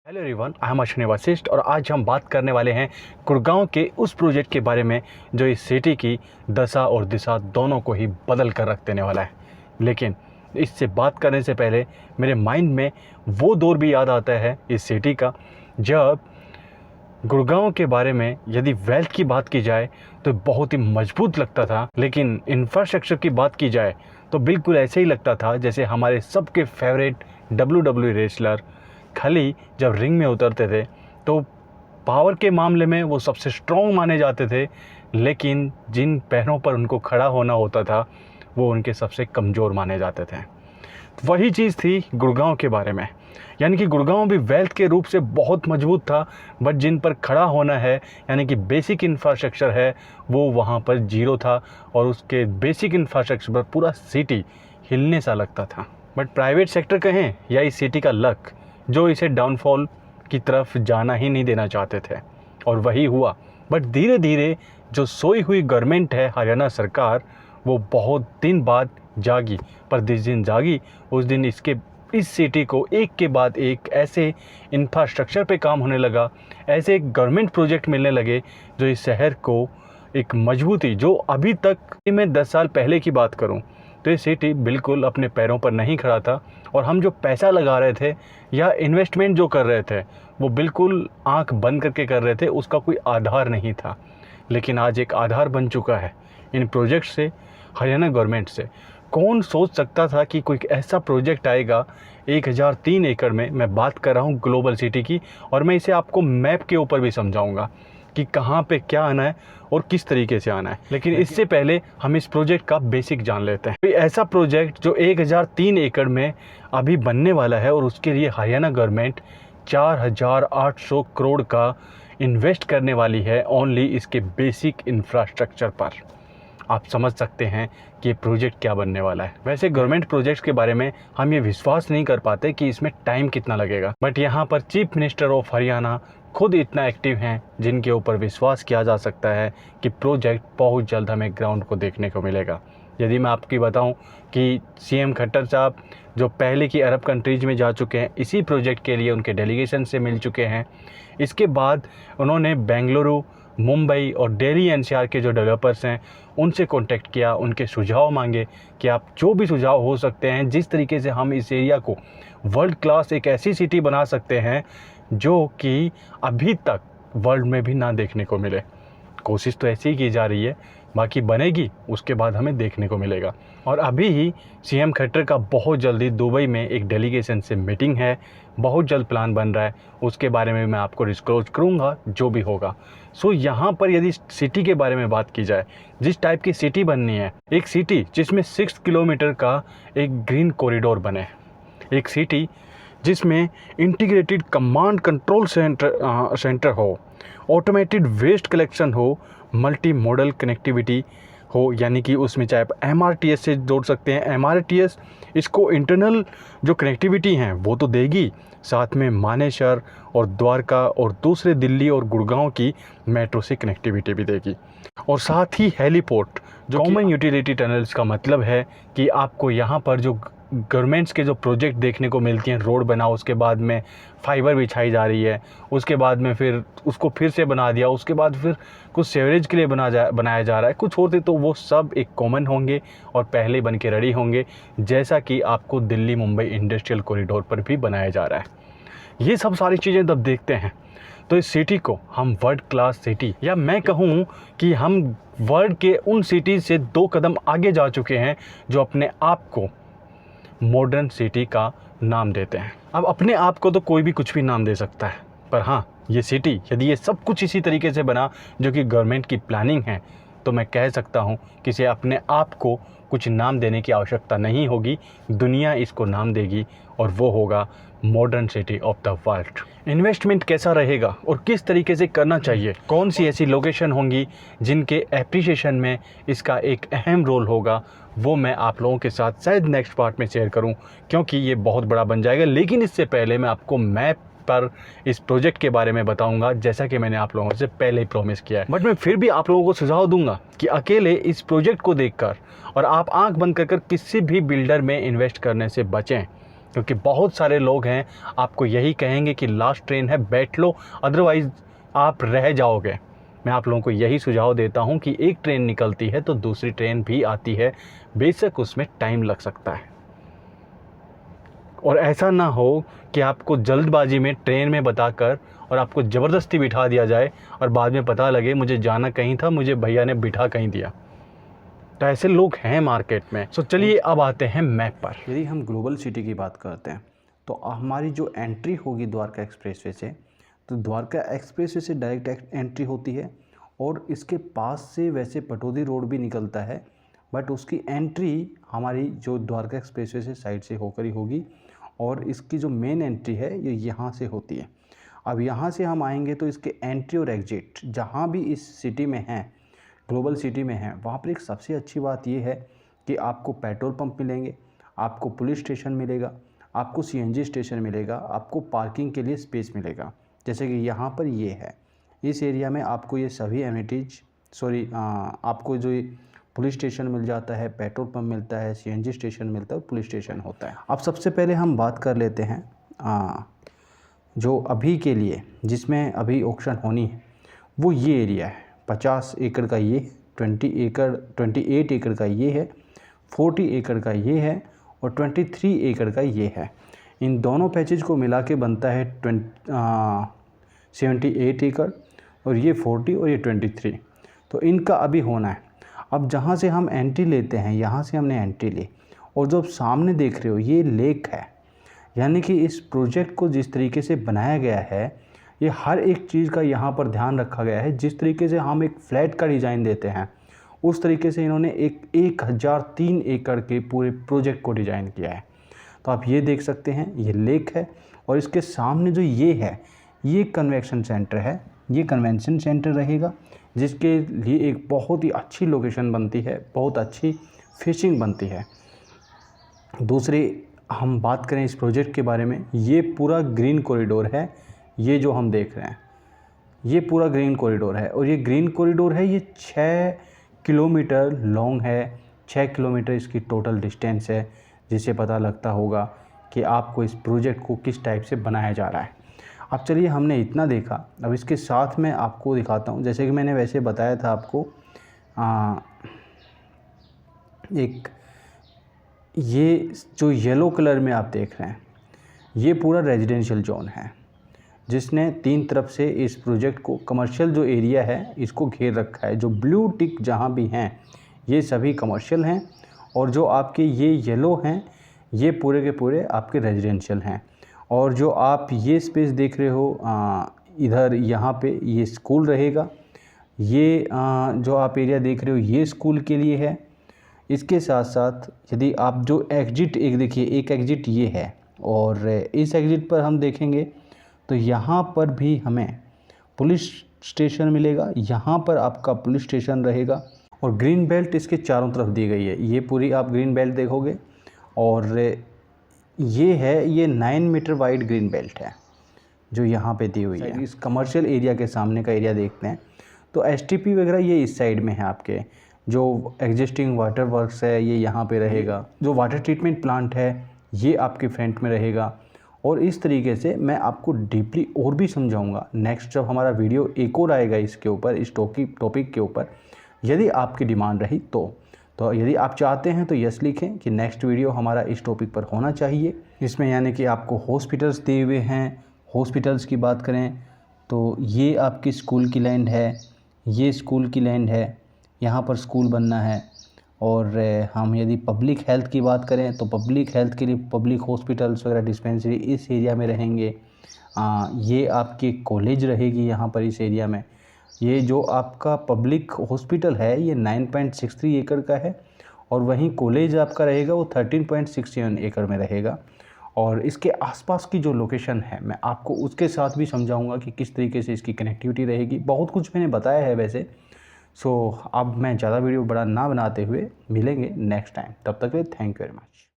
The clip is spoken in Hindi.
Hello everyone, I am Ashwini Vashishtha और आज हम बात करने वाले हैं गुड़गांव के उस प्रोजेक्ट के बारे में जो इस सिटी की दशा और दिशा दोनों को ही बदल कर रख देने वाला है। लेकिन इससे बात करने से पहले मेरे माइंड में वो दौर भी याद आता है इस सिटी का, जब गुड़गांव के बारे में यदि वेल्थ की बात की जाए तो बहुत ही मजबूत लगता था, लेकिन इंफ्रास्ट्रक्चर की बात की जाए तो बिल्कुल ऐसे ही लगता था जैसे हमारे सबके फेवरेट WWE रेसलर खाली जब रिंग में उतरते थे तो पावर के मामले में वो सबसे स्ट्रॉन्ग माने जाते थे, लेकिन जिन पैरों पर उनको खड़ा होना होता था वो उनके सबसे कमज़ोर माने जाते थे। वही चीज़ थी गुड़गांव के बारे में, यानी कि गुड़गांव भी वेल्थ के रूप से बहुत मजबूत था, बट जिन पर खड़ा होना है यानी कि बेसिक इंफ्रास्ट्रक्चर है वो वहाँ पर जीरो था और उसके बेसिक इंफ्रास्ट्रक्चर पर पूरा सिटी हिलने सा लगता था। बट प्राइवेट सेक्टर कहें या इस सिटी का लक जो इसे डाउनफॉल की तरफ जाना ही नहीं देना चाहते थे, और वही हुआ। बट धीरे धीरे जो सोई हुई गवर्नमेंट है हरियाणा सरकार, वो बहुत दिन बाद जागी, पर जिस दिन जागी उस दिन इस सिटी को एक के बाद एक ऐसे इंफ्रास्ट्रक्चर पे काम होने लगा, ऐसे गवर्नमेंट प्रोजेक्ट मिलने लगे जो इस शहर को एक मजबूती, जो अभी तक मैं 10 साल पहले की बात करूं तो ये सिटी बिल्कुल अपने पैरों पर नहीं खड़ा था, और हम जो पैसा लगा रहे थे या इन्वेस्टमेंट जो कर रहे थे वो बिल्कुल आंख बंद करके कर रहे थे, उसका कोई आधार नहीं था। लेकिन आज एक आधार बन चुका है इन प्रोजेक्ट से, हरियाणा गवर्नमेंट से। कौन सोच सकता था कि कोई ऐसा प्रोजेक्ट आएगा 1003 एकड़ में। मैं बात कर रहा हूँ ग्लोबल सिटी की, और मैं इसे आपको मैप के ऊपर भी समझाऊंगा कि कहाँ पे क्या आना है और किस तरीके से आना है। लेकिन इससे पहले हम इस प्रोजेक्ट का बेसिक जान लेते हैं। कोई ऐसा प्रोजेक्ट जो 1003 एकड़ में अभी बनने वाला है और उसके लिए हरियाणा गवर्नमेंट 4800 करोड़ का इन्वेस्ट करने वाली है ओनली इसके बेसिक इंफ्रास्ट्रक्चर पर। आप समझ सकते हैं कि ये प्रोजेक्ट क्या बनने वाला है। वैसे गवर्नमेंट प्रोजेक्ट्स के बारे में हम ये विश्वास नहीं कर पाते कि इसमें टाइम कितना लगेगा, बट यहाँ पर चीफ मिनिस्टर ऑफ हरियाणा खुद इतना एक्टिव हैं जिनके ऊपर विश्वास किया जा सकता है कि प्रोजेक्ट बहुत जल्द हमें ग्राउंड को देखने को मिलेगा। यदि मैं आपकी बताऊं कि सीएम खट्टर साहब जो पहले की अरब कंट्रीज़ में जा चुके हैं, इसी प्रोजेक्ट के लिए उनके डेलीगेशन से मिल चुके हैं। इसके बाद उन्होंने बेंगलुरु, मुंबई और दिल्ली एनसीआर के जो डेवलपर्स हैं उनसे कांटेक्ट किया, उनके सुझाव मांगे कि आप जो भी सुझाव हो सकते हैं, जिस तरीके से हम इस एरिया को वर्ल्ड क्लास एक ऐसी सिटी बना सकते हैं जो कि अभी तक वर्ल्ड में भी ना देखने को मिले। कोशिश तो ऐसी ही की जा रही है, बाकी बनेगी उसके बाद हमें देखने को मिलेगा। और अभी ही सीएम खट्टर का बहुत जल्दी दुबई में एक डेलीगेशन से मीटिंग है, बहुत जल्द प्लान बन रहा है, उसके बारे में मैं आपको डिस्क्लोज करूँगा जो भी होगा। सो यहाँ पर यदि सिटी के बारे में बात की जाए, जिस टाइप की सिटी बननी है, एक सिटी जिसमें 6 किलोमीटर का एक ग्रीन कॉरिडोर बने, एक सिटी जिसमें इंटीग्रेटेड कमांड कंट्रोल सेंटर हो, ऑटोमेटेड वेस्ट कलेक्शन हो, मल्टी मॉडल कनेक्टिविटी हो, यानी कि उसमें चाहे आप MRTS से जोड़ सकते हैं। MRTS इसको इंटरनल जो कनेक्टिविटी हैं वो तो देगी, साथ में मानेसर और द्वारका और दूसरे दिल्ली और गुड़गांव की मेट्रो से कनेक्टिविटी भी देगी, और साथ ही हेलीपोर्ट जो कॉमन यूटिलिटी टनल्स का मतलब है कि आपको यहाँ पर जो गवर्नमेंट्स के जो प्रोजेक्ट देखने को मिलती हैं, रोड बनाओ, उसके बाद में फाइबर बिछाई जा रही है, उसके बाद में फिर उसको फिर से बना दिया, उसके बाद फिर कुछ सीवरेज के लिए बनाया जा रहा है, कुछ होते तो वो सब एक कॉमन होंगे और पहले बन के रेडी होंगे, जैसा कि आपको दिल्ली मुंबई इंडस्ट्रियल कॉरिडोर पर भी बनाया जा रहा है। ये सब सारी चीज़ें जब देखते हैं तो इस सिटी को हम वर्ल्ड क्लास सिटी, या मैं कहूँ कि हम वर्ल्ड के उन सिटीज़ से 2 कदम आगे जा चुके हैं जो अपने आप को मॉडर्न सिटी का नाम देते हैं। अब अपने आप को तो कोई भी कुछ भी नाम दे सकता है, पर हाँ, ये सिटी यदि ये सब कुछ इसी तरीके से बना जो कि गवर्नमेंट की प्लानिंग है, तो मैं कह सकता हूँ कि इसे अपने आप को कुछ नाम देने की आवश्यकता नहीं होगी, दुनिया इसको नाम देगी और वो होगा modern city of the world. Investment कैसा रहेगा और किस तरीके से करना चाहिए, कौन सी ऐसी लोकेशन होंगी जिनके एप्रिसिएशन में इसका एक अहम रोल होगा, वो मैं आप लोगों के साथ शायद नेक्स्ट पार्ट में शेयर करूं, क्योंकि ये बहुत बड़ा बन जाएगा। लेकिन इससे पहले मैं आपको मैप पर इस प्रोजेक्ट के बारे में बताऊंगा, जैसा कि मैंने आप लोगों से पहले ही प्रॉमिस किया है। बट मैं फिर भी आप लोगों को सुझाव दूंगा कि अकेले इस प्रोजेक्ट को देखकर और आप आंख बंद कर किसी भी बिल्डर में इन्वेस्ट करने से बचें, क्योंकि बहुत सारे लोग हैं आपको यही कहेंगे कि लास्ट ट्रेन है, बैठ लो, अदरवाइज़ आप रह जाओगे। मैं आप लोगों को यही सुझाव देता हूं कि एक ट्रेन निकलती है तो दूसरी ट्रेन भी आती है, बेशक उसमें टाइम लग सकता है। और ऐसा ना हो कि आपको जल्दबाजी में ट्रेन में बताकर और आपको ज़बरदस्ती बिठा दिया जाए और बाद में पता लगे मुझे जाना कहीं था, मुझे भैया ने बिठा कहीं दिया। तो ऐसे लोग हैं मार्केट में। सो चलिए अब आते हैं मैप पर। यदि हम ग्लोबल सिटी की बात करते हैं तो हमारी जो एंट्री होगी द्वारका एक्सप्रेसवे से, तो द्वारका एक्सप्रेसवे से डायरेक्ट एंट्री होती है और इसके पास से वैसे पटौदी रोड भी निकलता है, बट उसकी एंट्री हमारी जो द्वारका एक्सप्रेसवे से साइड से होकर ही होगी और इसकी जो मेन एंट्री है ये यहाँ से होती है। अब यहाँ से हम आएंगे तो इसके एंट्री और एग्जिट जहाँ भी इस सिटी में हैं, ग्लोबल सिटी में हैं, वहाँ पर एक सबसे अच्छी बात ये है कि आपको पेट्रोल पंप मिलेंगे, आपको पुलिस स्टेशन मिलेगा, आपको सीएनजी स्टेशन मिलेगा, आपको पार्किंग के लिए स्पेस मिलेगा। जैसे कि यहाँ पर ये है, इस एरिया में आपको ये सभी एमिनिटीज आपको जो पुलिस स्टेशन मिल जाता है, पेट्रोल पंप मिलता है, सीएनजी स्टेशन मिलता है और पुलिस स्टेशन होता है। अब सबसे पहले हम बात कर लेते हैं जो अभी के लिए जिसमें अभी ऑक्शन होनी है वो ये एरिया है। 50 एकड़ का ये, 28 एकड़ का ये है, 40 एकड़ का ये है और 23 एकड़ का ये है। इन दोनों पैचेज को मिला के बनता है 78 एकड़ और ये 40 और ये 23। तो इनका अभी होना है। अब जहाँ से हम एंट्री लेते हैं, यहाँ से हमने एंट्री ली और जो आप सामने देख रहे हो ये लेक है, यानी कि इस प्रोजेक्ट को जिस तरीके से बनाया गया है ये हर एक चीज़ का यहाँ पर ध्यान रखा गया है। जिस तरीके से हम एक फ्लैट का डिज़ाइन देते हैं उस तरीके से इन्होंने एक 1003 एकड़ के पूरे प्रोजेक्ट को डिज़ाइन किया है। तो आप ये देख सकते हैं ये लेक है और इसके सामने जो ये है ये कन्वेंशन सेंटर है। ये कन्वेंशन सेंटर रहेगा जिसके लिए एक बहुत ही अच्छी लोकेशन बनती है, बहुत अच्छी फिशिंग बनती है। दूसरी हम बात करें इस प्रोजेक्ट के बारे में, ये पूरा ग्रीन कॉरिडोर है। ये जो हम देख रहे हैं ये पूरा ग्रीन कॉरिडोर है और ये ग्रीन कॉरिडोर है, ये 6 किलोमीटर लॉन्ग है, 6 किलोमीटर इसकी टोटल डिस्टेंस है, जिससे पता लगता होगा कि आपको इस प्रोजेक्ट को किस टाइप से बनाया जा रहा है। अब चलिए हमने इतना देखा, अब इसके साथ मैं आपको दिखाता हूँ। जैसे कि मैंने वैसे बताया था आपको एक ये जो येलो कलर में आप देख रहे हैं ये पूरा रेजिडेंशियल जोन है जिसने 3 तरफ से इस प्रोजेक्ट को कमर्शियल जो एरिया है इसको घेर रखा है। जो ब्लू टिक जहाँ भी हैं ये सभी कमर्शियल हैं और जो आपके ये येलो हैं ये पूरे के पूरे आपके रेजिडेंशियल हैं। और जो आप ये स्पेस देख रहे हो इधर यहाँ पे ये स्कूल रहेगा। ये जो आप एरिया देख रहे हो ये स्कूल के लिए है। इसके साथ साथ यदि आप जो एग्जिट एक देखिए, एक एग्जिट ये है और इस एग्जिट पर हम देखेंगे तो यहाँ पर भी हमें पुलिस स्टेशन मिलेगा। यहाँ पर आपका पुलिस स्टेशन रहेगा और ग्रीन बेल्ट इसके चारों तरफ दी गई है। ये पूरी आप ग्रीन बेल्ट देखोगे और ये 9 मीटर वाइड ग्रीन बेल्ट है जो यहाँ पे दी हुई है। इस कमर्शियल एरिया के सामने का एरिया देखते हैं तो एसटीपी वगैरह ये इस साइड में है। आपके जो एग्जिस्टिंग वाटर वर्क्स है ये यहाँ पे रहेगा। जो वाटर ट्रीटमेंट प्लांट है ये आपके फ्रंट में रहेगा। और इस तरीके से मैं आपको डीपली और भी समझाऊंगा नेक्स्ट जब हमारा वीडियो एक और आएगा इसके ऊपर, इस टॉपिक के ऊपर, यदि आपकी डिमांड रही तो यदि आप चाहते हैं तो यस लिखें कि नेक्स्ट वीडियो हमारा इस टॉपिक पर होना चाहिए। इसमें यानी कि आपको हॉस्पिटल्स दिए हुए हैं। हॉस्पिटल्स की बात करें तो ये आपकी स्कूल की लैंड है, ये स्कूल की लैंड है, यहाँ पर स्कूल बनना है। और हम यदि पब्लिक हेल्थ की बात करें तो पब्लिक हेल्थ के लिए पब्लिक हॉस्पिटल्स वगैरह डिस्पेंसरी इस एरिया में रहेंगे। ये आपकी कॉलेज रहेगी यहाँ पर इस एरिया में। ये जो आपका पब्लिक हॉस्पिटल है ये 9.63 एकड़ का है और वहीं कॉलेज आपका रहेगा वो 13.67 एकड़ में रहेगा। और इसके आसपास की जो लोकेशन है मैं आपको उसके साथ भी समझाऊंगा कि किस तरीके से इसकी कनेक्टिविटी रहेगी। बहुत कुछ मैंने बताया है वैसे। अब मैं ज़्यादा वीडियो बड़ा ना बनाते हुए मिलेंगे नेक्स्ट टाइम। तब तक के लिए थैंक यू वेरी मच।